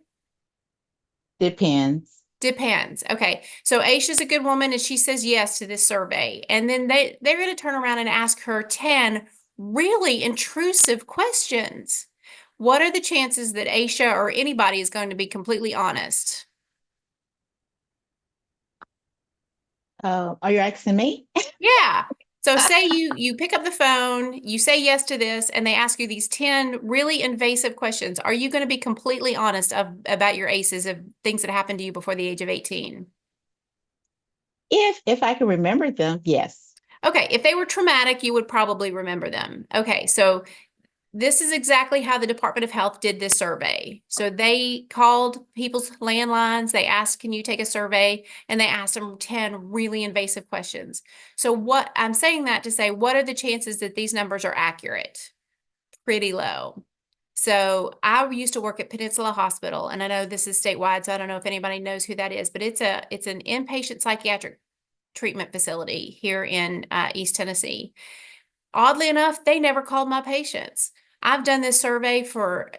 Depends. Depends. Okay. So Aisha's a good woman and she says yes to this survey. And then they're going to turn around and ask her 10 really intrusive questions. What are the chances that Aisha or anybody is going to be completely honest? Are you asking me? Yeah. So say you pick up the phone, you say yes to this, and they ask you these 10 really invasive questions. Are you going to be completely honest about your ACEs, of things that happened to you before the age of 18? If I can remember them, yes. Okay, if they were traumatic, you would probably remember them. Okay, so this is exactly how the Department of Health did this survey. So they called people's landlines, they asked, can you take a survey? And they asked them 10 really invasive questions. So what I'm saying that to say, what are the chances that these numbers are accurate? Pretty low. So I used to work at Peninsula Hospital, and I know this is statewide, so I don't know if anybody knows who that is, but it's an inpatient psychiatric treatment facility here in East Tennessee. Oddly enough, they never called my patients. I've done this survey for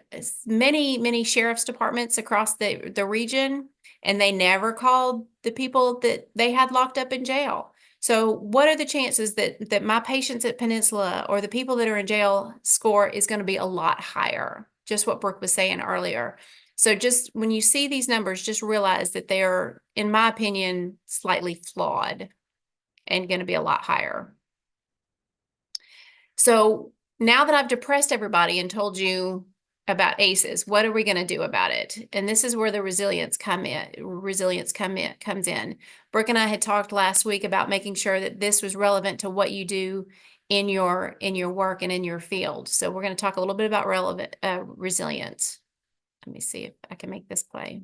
many sheriff's departments across the region, and they never called the people that they had locked up in jail. So what are the chances that my patients at Peninsula or the people that are in jail score is going to be a lot higher? Just what Brooke was saying earlier. So just when you see these numbers, just realize that they're, in my opinion, slightly flawed and going to be a lot higher. So now that I've depressed everybody and told you about ACEs, what are we going to do about it? And this is where the resilience comes in. Brooke and I had talked last week about making sure that this was relevant to what you do in your work and in your field. So we're going to talk a little bit about resilience. Let me see if I can make this play.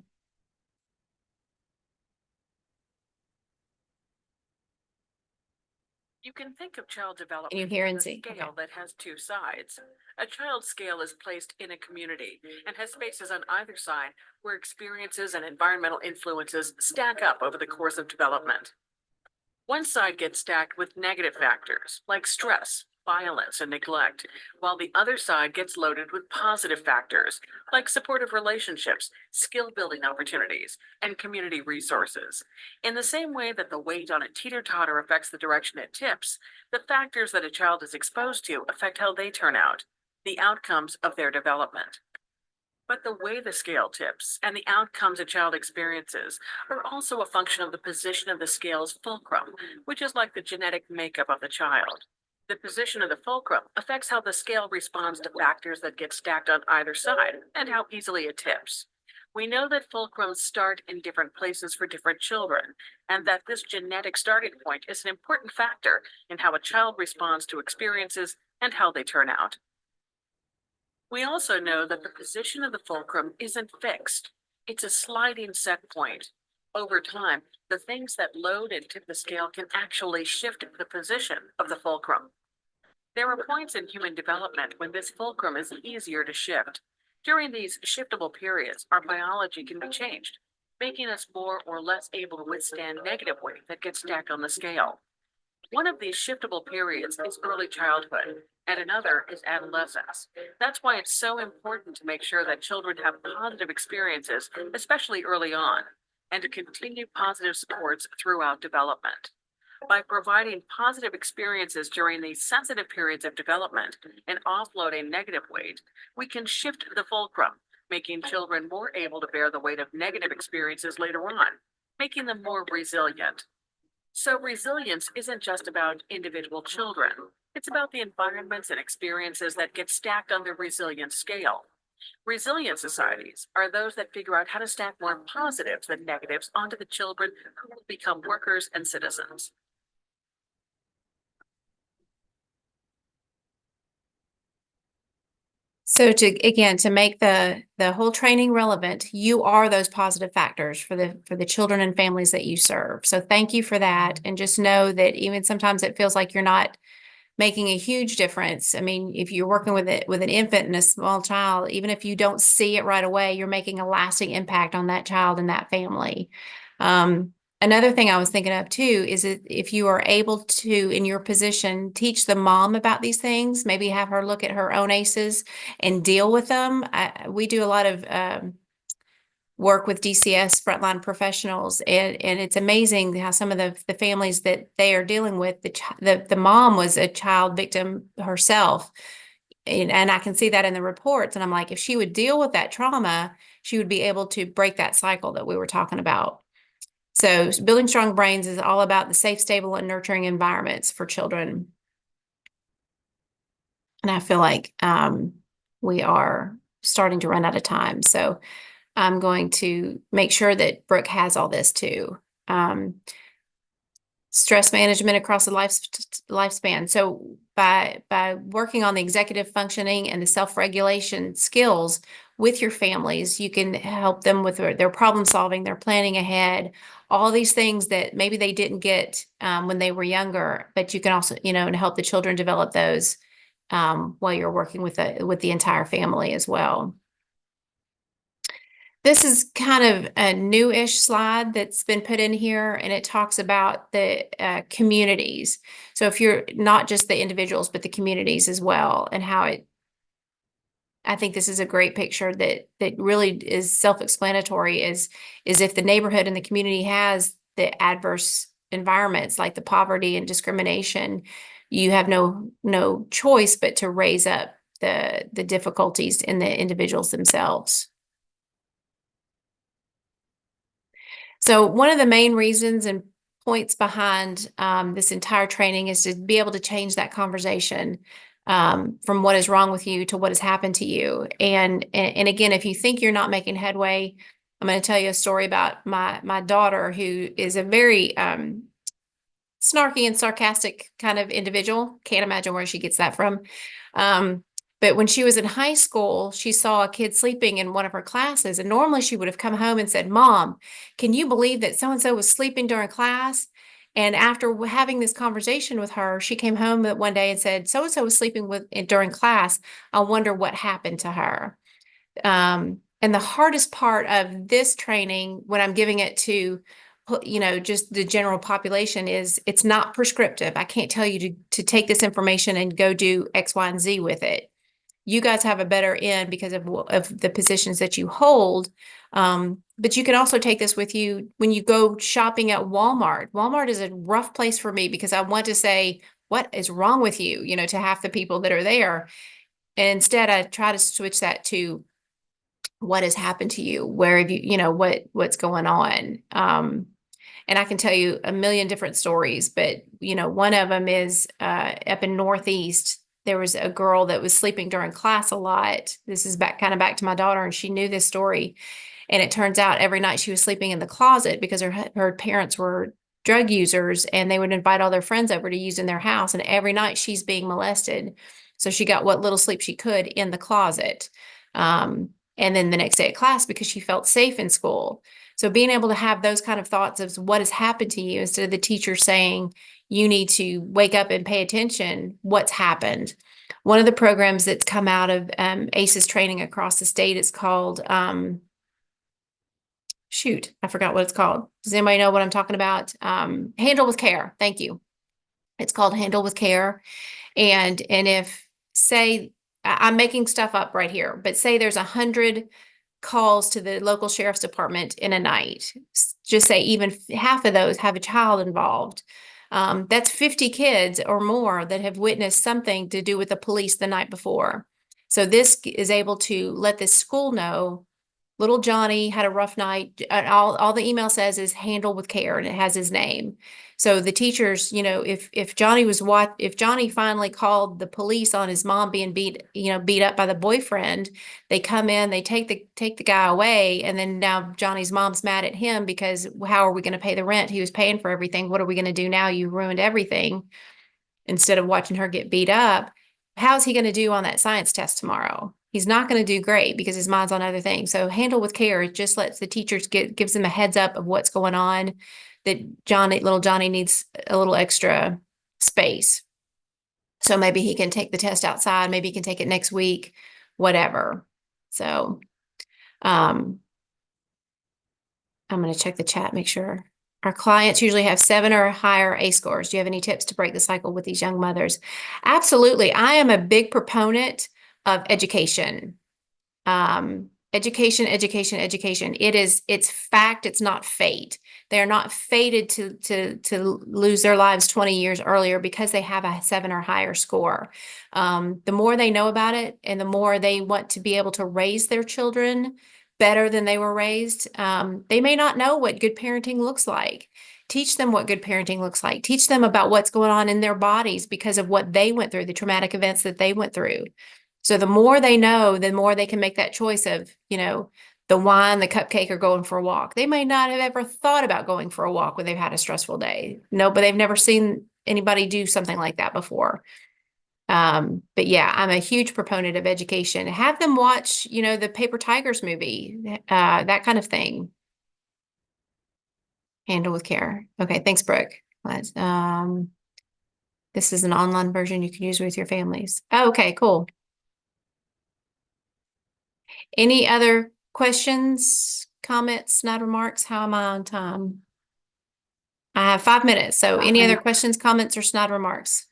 You can think of child development Can you hear and as a see? scale Okay. that has two sides. A child scale is placed in a community and has spaces on either side where experiences and environmental influences stack up over the course of development. One side gets stacked with negative factors like stress, violence, and neglect, while the other side gets loaded with positive factors like supportive relationships, skill building opportunities, and community resources. In the same way that the weight on a teeter-totter affects the direction it tips, the factors that a child is exposed to affect how they turn out, the outcomes of their development. But the way the scale tips and the outcomes a child experiences are also a function of the position of the scale's fulcrum, which is like the genetic makeup of the child. The position of the fulcrum affects how the scale responds to factors that get stacked on either side and how easily it tips. We know that fulcrums start in different places for different children, and that this genetic starting point is an important factor in how a child responds to experiences and how they turn out. We also know that the position of the fulcrum isn't fixed. It's a sliding set point. Over time, the things that load and tip the scale can actually shift the position of the fulcrum. There are points in human development when this fulcrum is easier to shift. During these shiftable periods, our biology can be changed, making us more or less able to withstand negative weight that gets stacked on the scale. One of these shiftable periods is early childhood, and another is adolescence. That's why it's so important to make sure that children have positive experiences, especially early on, and to continue positive supports throughout development. By providing positive experiences during these sensitive periods of development and offloading negative weight, we can shift the fulcrum, making children more able to bear the weight of negative experiences later on, making them more resilient. So resilience isn't just about individual children. It's about the environments and experiences that get stacked on the resilience scale. Resilient societies are those that figure out how to stack more positives than negatives onto the children who will become workers and citizens. So to make the whole training relevant, you are those positive factors for the children and families that you serve. So thank you for that. And just know that even sometimes it feels like you're not making a huge difference. I mean, if you're working with an infant and a small child, even if you don't see it right away, you're making a lasting impact on that child and that family. Another thing I was thinking of too is that if you are able to, in your position, teach the mom about these things, maybe have her look at her own ACEs and deal with them. We do a lot of work with DCS frontline professionals, and it's amazing how some of the families that they are dealing with, the mom was a child victim herself. And I can see that in the reports. And I'm like, if she would deal with that trauma, she would be able to break that cycle that we were talking about. So building strong brains is all about the safe, stable, and nurturing environments for children. And I feel like we are starting to run out of time. So I'm going to make sure that Brooke has all this too. Stress management across the lifespan. So by working on the executive functioning and the self-regulation skills with your families, you can help them with their problem solving, their planning ahead, all these things that maybe they didn't get when they were younger, but you can also, and help the children develop those while you're working with the entire family as well. This is kind of a new-ish slide that's been put in here, and it talks about the communities. So if you're not just the individuals, but the communities as well, and how I think this is a great picture that really is self-explanatory, is if the neighborhood and the community has the adverse environments like the poverty and discrimination, you have no choice but to raise up the difficulties in the individuals themselves. So one of the main reasons and points behind this entire training is to be able to change that conversation from what is wrong with you to what has happened to you. And again, if you think you're not making headway, I'm going to tell you a story about my daughter, who is a very snarky and sarcastic kind of individual. Can't imagine where she gets that from. But when she was in high school, she saw a kid sleeping in one of her classes. And normally she would have come home and said, "Mom, can you believe that so-and-so was sleeping during class?" And after having this conversation with her, she came home one day and said, "So-and-so was sleeping during class. I wonder what happened to her." And the hardest part of this training, when I'm giving it to, just the general population, is it's not prescriptive. I can't tell you to take this information and go do X, Y, and Z with it. You guys have a better end because of the positions that you hold. But you can also take this with you when you go shopping at Walmart. Walmart is a rough place for me because I want to say, "What is wrong with you?" To half the people that are there. And instead, I try to switch that to, "What has happened to you? Where have you, what's going on?" And I can tell you a million different stories, but one of them is up in Northeast. There was a girl that was sleeping during class a lot. This is back to my daughter, and she knew this story. And it turns out every night she was sleeping in the closet because her parents were drug users, and they would invite all their friends over to use in their house. And every night she's being molested. So she got what little sleep she could in the closet. And then the next day at class, because she felt safe in school. So being able to have those kind of thoughts of what has happened to you, instead of the teacher saying, "You need to wake up and pay attention," what's happened. One of the programs that's come out of ACEs training across the state is called, shoot, I forgot what it's called. Does anybody know what I'm talking about? Handle with Care. Thank you. It's called Handle with Care. And if, say, I'm making stuff up right here, but say there's 100 calls to the local sheriff's department in a night. Just say even half of those have a child involved. That's 50 kids or more that have witnessed something to do with the police the night before. So this is able to let the school know, "Little Johnny had a rough night." All the email says is "Handle with Care," and it has his name. So the teachers, if Johnny finally called the police on his mom being beat up by the boyfriend, they come in, they take the guy away, and then now Johnny's mom's mad at him because how are we going to pay the rent? He was paying for everything. What are we going to do now? You ruined everything. Instead of watching her get beat up, how's he going to do on that science test tomorrow? He's not going to do great because his mind's on other things. So Handle with Care, it just lets the teachers gives them a heads up of what's going on, that little Johnny needs a little extra space. So maybe he can take the test outside, maybe he can take it next week, whatever. So I'm going to check the chat, make sure. Our clients usually have 7 or higher ACE scores. Do you have any tips to break the cycle with these young mothers? Absolutely. I am a big proponent of education. Education. It's fact. It's not fate. They're not fated to lose their lives 20 years earlier because they have a 7 or higher score. The more they know about it, and the more they want to be able to raise their children better than they were raised. They may not know what good parenting looks like. Teach them what good parenting looks like. Teach them about what's going on in their bodies because of what they went through, the traumatic events that they went through. So the more they know, the more they can make that choice of, the wine, the cupcake, or going for a walk. They may not have ever thought about going for a walk when they've had a stressful day. No, but they've never seen anybody do something like that before. But yeah, I'm a huge proponent of education. Have them watch, the Paper Tigers movie, that kind of thing. Handle with Care. Okay, thanks, Brooke. This is an online version you can use with your families. Oh, okay, cool. Any other questions, comments, snide remarks? How am I on time? I have 5 minutes. So any other questions, comments, or snide remarks?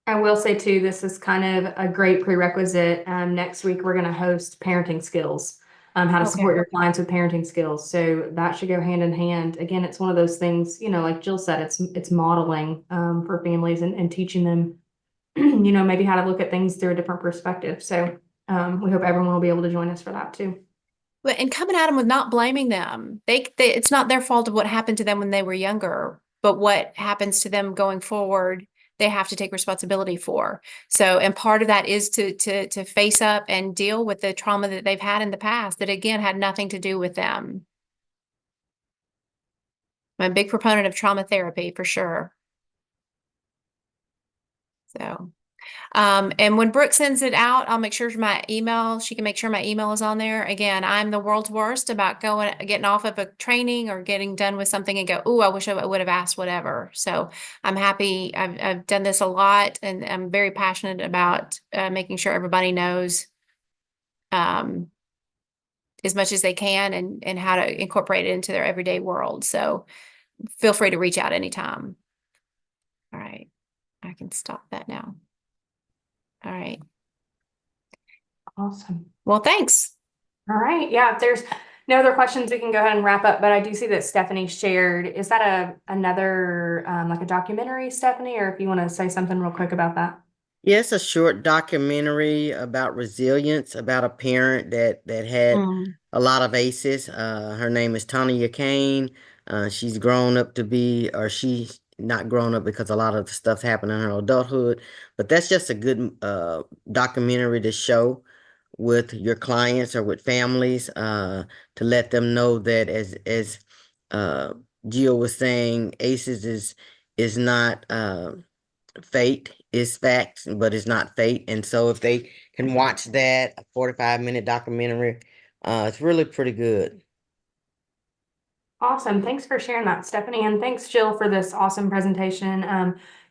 I will say too, this is kind of a great prerequisite. Next week, we're going to host parenting skills, how to support Okay. your clients with parenting skills. So that should go hand in hand. Again, it's one of those things, like Jill said, it's modeling, for families and teaching them, maybe how to look at things through a different perspective. So, we hope everyone will be able to join us for that too. And coming at them with not blaming them. It's not their fault of what happened to them when they were younger, but what happens to them going forward, they have to take responsibility for. So, and part of that is to face up and deal with the trauma that they've had in the past that again had nothing to do with them. I'm a big proponent of trauma therapy for sure. So, and when Brooke sends it out, I'll make sure she can make sure my email is on there. Again, I'm the world's worst about getting off of a training or getting done with something and go, oh, I wish I would have asked whatever. So I'm happy. I've done this a lot and I'm very passionate about making sure everybody knows as much as they can and how to incorporate it into their everyday world. So feel free to reach out anytime. All right. I can stop that now. All right. Awesome. Well, thanks. All right. Yeah. If there's no other questions, we can go ahead and wrap up. But I do see that Stephanie shared. Is that another like a documentary, Stephanie? Or if you want to say something real quick about that? Yes, a short documentary about resilience, about a parent that had Mm. a lot of ACEs. Her name is Tanya Kane. She's grown up to be, or she's not grown up because a lot of the stuff happened in her adulthood. But that's just a good documentary to show with your clients or with families to let them know that as Jill was saying, ACEs is not fate, is facts, but it's not fate. And so if they can watch that, a 45-minute documentary, it's really pretty good. Awesome. Thanks for sharing that, Stephanie. And thanks, Jill, for this awesome presentation.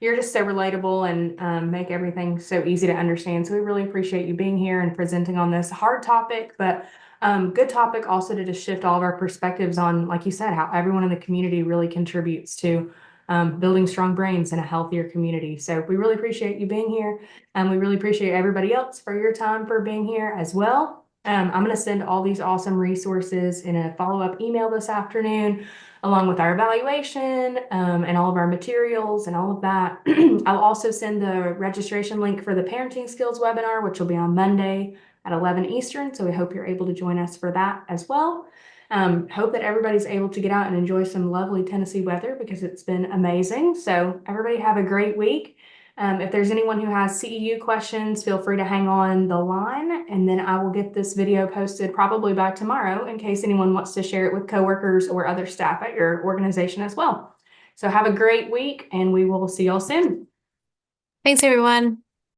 You're just so relatable and make everything so easy to understand. So we really appreciate you being here and presenting on this hard topic, but good topic also to just shift all of our perspectives on, like you said, how everyone in the community really contributes to building strong brains in a healthier community. So we really appreciate you being here. And we really appreciate everybody else for your time for being here as well. I'm going to send all these awesome resources in a follow-up email this afternoon, along with our evaluation and all of our materials and all of that. I'll also send the registration link for the parenting skills webinar, which will be on Monday at 11 Eastern. So we hope you're able to join us for that as well. Hope that everybody's able to get out and enjoy some lovely Tennessee weather because it's been amazing. So everybody have a great week. If there's anyone who has CEU questions, feel free to hang on the line, and then I will get this video posted probably by tomorrow in case anyone wants to share it with coworkers or other staff at your organization as well. So have a great week, and we will see y'all soon. Thanks, everyone.